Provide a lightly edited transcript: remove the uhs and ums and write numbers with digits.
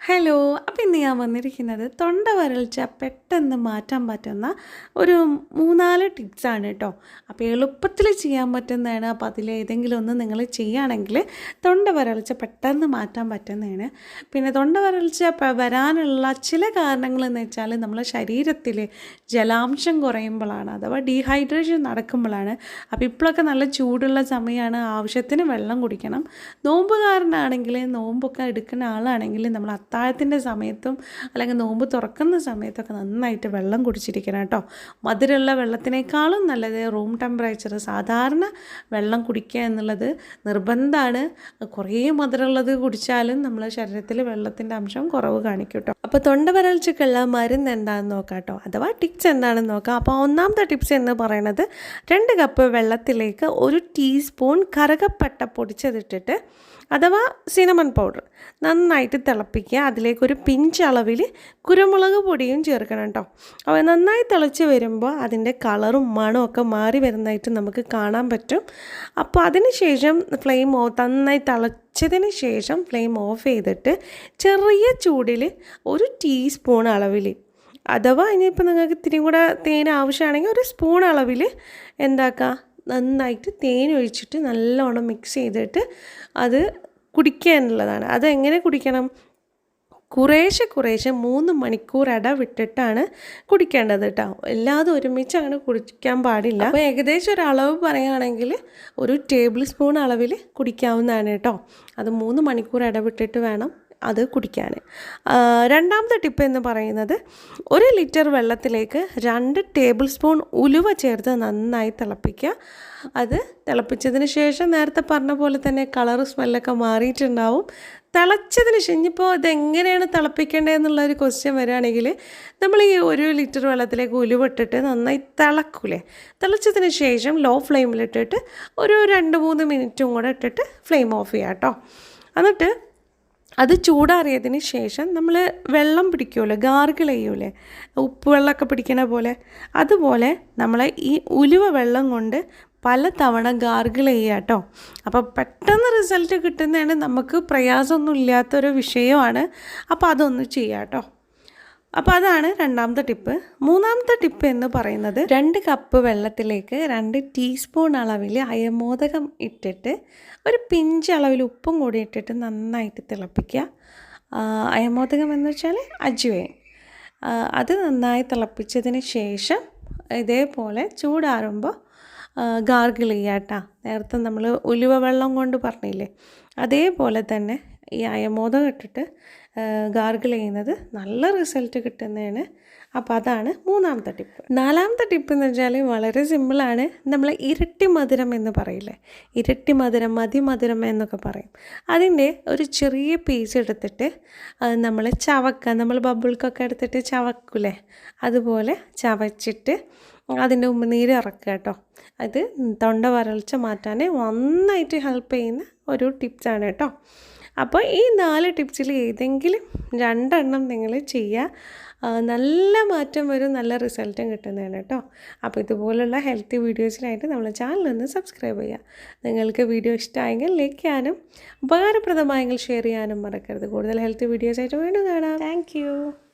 Hello. അപ്പോൾ ഇന്ന് ഞാൻ വന്നിരിക്കുന്നത് തൊണ്ട വരൾച്ച പെട്ടെന്ന് മാറ്റാൻ പറ്റുന്ന ഒരു 3-4 ടിപ്സാണ് കേട്ടോ. അപ്പോൾ എളുപ്പത്തിൽ ചെയ്യാൻ പറ്റുന്നതാണ്. അപ്പോൾ അതിലേതെങ്കിലും ഒന്ന് നിങ്ങൾ ചെയ്യുകയാണെങ്കിൽ തൊണ്ട വരൾച്ച പെട്ടെന്ന് മാറ്റാൻ പറ്റുന്നതാണ്. പിന്നെ തൊണ്ട വരൾച്ച വരാനുള്ള ചില കാരണങ്ങളെന്ന് വെച്ചാൽ നമ്മളെ ശരീരത്തിൽ ജലാംശം കുറയുമ്പോഴാണ്, അഥവാ ഡീഹൈഡ്രേഷൻ നടക്കുമ്പോഴാണ്. അപ്പോൾ ഇപ്പോഴൊക്കെ നല്ല ചൂടുള്ള സമയമാണ്, ആവശ്യത്തിന് വെള്ളം കുടിക്കണം. നോമ്പുകാരനാണെങ്കിൽ, നോമ്പൊക്കെ എടുക്കുന്ന ആളാണെങ്കിൽ നമ്മൾ അത്താഴത്തിൻ്റെ സമയത്തും അല്ലെങ്കിൽ നോമ്പ് തുറക്കുന്ന സമയത്തൊക്കെ നന്നായിട്ട് വെള്ളം കുടിച്ചിരിക്കണം കേട്ടോ. മധുരമുള്ള വെള്ളത്തിനേക്കാളും നല്ലത് റൂം ടെമ്പറേച്ചർ സാധാരണ വെള്ളം കുടിക്കുക എന്നുള്ളത് നിർബന്ധമാണ്. കുറേ മധുരമുള്ളത് കുടിച്ചാലും നമ്മളെ ശരീരത്തിൽ വെള്ളത്തിൻ്റെ അംശം കുറവ് കാണിക്കും കേട്ടോ. അപ്പോൾ തൊണ്ട വരൾച്ചയ്ക്കുള്ള മരുന്ന് എന്താണെന്ന് നോക്കാം കേട്ടോ, അഥവാ ടിപ്സ് എന്താണെന്ന് നോക്കാം. അപ്പോൾ ഒന്നാമത്തെ ടിപ്സ് എന്ന് പറയുന്നത് 2 കപ്പ് വെള്ളത്തിലേക്ക് 1 ടീസ്പൂൺ കറുകപ്പട്ട പൊടിച്ചതിട്ടിട്ട്, അഥവാ സിനമൺ പൗഡർ, നന്നായിട്ട് തിളപ്പിക്കുക. അതിലേക്കൊരു പിഞ്ച് അളവിൽ കുരുമുളക് പൊടിയും ചേർക്കണം കേട്ടോ. അപ്പോൾ നന്നായി തിളച്ച് വരുമ്പോൾ അതിൻ്റെ കളറും മണവും ഒക്കെ മാറി വരുന്നതായിട്ട് നമുക്ക് കാണാൻ പറ്റും. അപ്പോൾ അതിന് ശേഷം നന്നായി തിളച്ചതിന് ശേഷം ഫ്ലെയിം ഓഫ് ചെയ്തിട്ട് ചെറിയ ചൂടിൽ 1 ടീസ്പൂൺ അളവിൽ, അഥവാ ഇനിയിപ്പോൾ നിങ്ങൾക്ക് ഇത്തിരി കൂടെ തേൻ ആവശ്യമാണെങ്കിൽ 1 സ്പൂൺ അളവിൽ എന്താക്കുക, നന്നായിട്ട് തേൻ ഒഴിച്ചിട്ട് നല്ലോണം മിക്സ് ചെയ്തിട്ട് അത് കുടിക്കുക എന്നുള്ളതാണ്. അതെങ്ങനെ കുടിക്കണം? കുറേശ്ശെ 3 മണിക്കൂർ ഇടവിട്ടിട്ടാണ് കുടിക്കേണ്ടത് കേട്ടോ. എല്ലാതും ഒരുമിച്ച് അങ്ങനെ കുടിക്കാൻ പാടില്ല. അപ്പോൾ ഏകദേശം ഒരു അളവ് പറയുകയാണെങ്കിൽ 1 ടേബിൾ സ്പൂൺ അളവിൽ കുടിക്കാവുന്നതാണ് കേട്ടോ. അത് 3 മണിക്കൂർ ഇടവിട്ടിട്ട് വേണം അത് കുടിക്കാൻ. രണ്ടാമത്തെ ടിപ്പ് എന്ന് പറയുന്നത് 1 ലിറ്റർ വെള്ളത്തിലേക്ക് 2 ടേബിൾ സ്പൂൺ ഉലുവ ചേർത്ത് നന്നായി തിളപ്പിക്കുക. അത് തിളപ്പിച്ചതിന് ശേഷം നേരത്തെ പറഞ്ഞ പോലെ തന്നെ കളർ സ്മെല്ലൊക്കെ മാറിയിട്ടുണ്ടാവും. തിളച്ചതിന് ശേഷം ഇനിയിപ്പോൾ ഇതെങ്ങനെയാണ് തിളപ്പിക്കേണ്ടതെന്നുള്ളൊരു ക്വസ്റ്റ്യൻ വരികയാണെങ്കിൽ, നമ്മൾ ഈ 1 ലിറ്റർ വെള്ളത്തിലേക്ക് ഉലുവ ഇട്ടിട്ട് നന്നായി തിളക്കൂലേ, തിളച്ചതിന് ശേഷം ലോ ഫ്ലെയിമിലിട്ടിട്ട് ഒരു 2-3 മിനിറ്റും കൂടെ ഇട്ടിട്ട് ഫ്ലെയിം ഓഫ് ചെയ്യാം കേട്ടോ. എന്നിട്ട് അത് ചൂടാറിയതിന് ശേഷം നമ്മൾ വെള്ളം പിടിക്കുമല്ലോ, ഗാർഗിൾ ചെയ്യൂലേ, ഉപ്പ് വെള്ളമൊക്കെ പിടിക്കണ പോലെ, അതുപോലെ നമ്മൾ ഈ ഉലുവ വെള്ളം കൊണ്ട് പല തവണ ഗാർഗിൾ ചെയ്യുക കേട്ടോ. അപ്പോൾ പെട്ടെന്ന് റിസൾട്ട് കിട്ടുന്നതാണ്, നമുക്ക് പ്രയാസമൊന്നും ഇല്ലാത്തൊരു വിഷയമാണ്. അപ്പോൾ അതൊന്ന് ചെയ്യാം കേട്ടോ. അപ്പോൾ അതാണ് രണ്ടാമത്തെ ടിപ്പ്. മൂന്നാമത്തെ ടിപ്പ് എന്ന് പറയുന്നത് 2 കപ്പ് വെള്ളത്തിലേക്ക് 2 ടീസ്പൂൺ അളവിൽ അയമോദകം ഇട്ടിട്ട് ഒരു പിഞ്ച് അളവിൽ ഉപ്പും കൂടി ഇട്ടിട്ട് നന്നായിട്ട് തിളപ്പിക്കുക. അയമോദകം എന്ന് വെച്ചാൽ അജ്വൈൻ. അത് നന്നായി തിളപ്പിച്ചതിന് ശേഷം ഇതേപോലെ ചൂടാറുമ്പോൾ ഗാർഗിൾ ചെയ്യുക കേട്ടോ. നേരത്തെ നമ്മൾ ഉലുവ വെള്ളം കൊണ്ട് പറഞ്ഞില്ലേ, അതേപോലെ തന്നെ ഈ അയമോദകം ഇട്ടിട്ട് ഗാർഗിൾ ചെയ്യുന്നത് നല്ല റിസൾട്ട് കിട്ടുന്നതാണ്. അപ്പോൾ അതാണ് മൂന്നാമത്തെ ടിപ്പ്. നാലാമത്തെ ടിപ്പ് എന്ന് വെച്ചാൽ വളരെ സിമ്പിളാണ്. നമ്മൾ ഇരട്ടി മധുരം എന്ന് പറയില്ലേ, ഇരട്ടി മധുരം, മധുരം എന്നൊക്കെ പറയും. അതിൻ്റെ ഒരു ചെറിയ പീസ് എടുത്തിട്ട് നമ്മൾ ചവക്കുക, നമ്മൾ ബബിൾക്കൊക്കെ എടുത്തിട്ട് ചവക്കൂലേ, അതുപോലെ ചവച്ചിട്ട് അതിൻ്റെ ഉമിനീര് ഇറക്കുക കേട്ടോ. അത് തൊണ്ട വരൾച്ച മാറ്റാൻ നന്നായിട്ട് ഹെൽപ്പ് ചെയ്യുന്ന ഒരു ടിപ്സാണ് കേട്ടോ. അപ്പോൾ ഈ 4 ടിപ്സിൽ ഏതെങ്കിലും 2 നിങ്ങൾ ചെയ്യുക, നല്ല മാറ്റം വരും, നല്ല റിസൾട്ടും കിട്ടുന്നതാണ് കേട്ടോ. അപ്പോൾ ഇതുപോലുള്ള ഹെൽത്തി വീഡിയോസിനായിട്ട് നമ്മളെ ചാനലൊന്ന് സബ്സ്ക്രൈബ് ചെയ്യുക. നിങ്ങൾക്ക് വീഡിയോ ഇഷ്ടമായെങ്കിൽ ലൈക്ക് ചെയ്യാനും ഉപകാരപ്രദമായെങ്കിൽ ഷെയർ ചെയ്യാനും മറക്കരുത്. കൂടുതൽ ഹെൽത്തി വീഡിയോസായിട്ട് വീണ്ടും കാണാം. താങ്ക്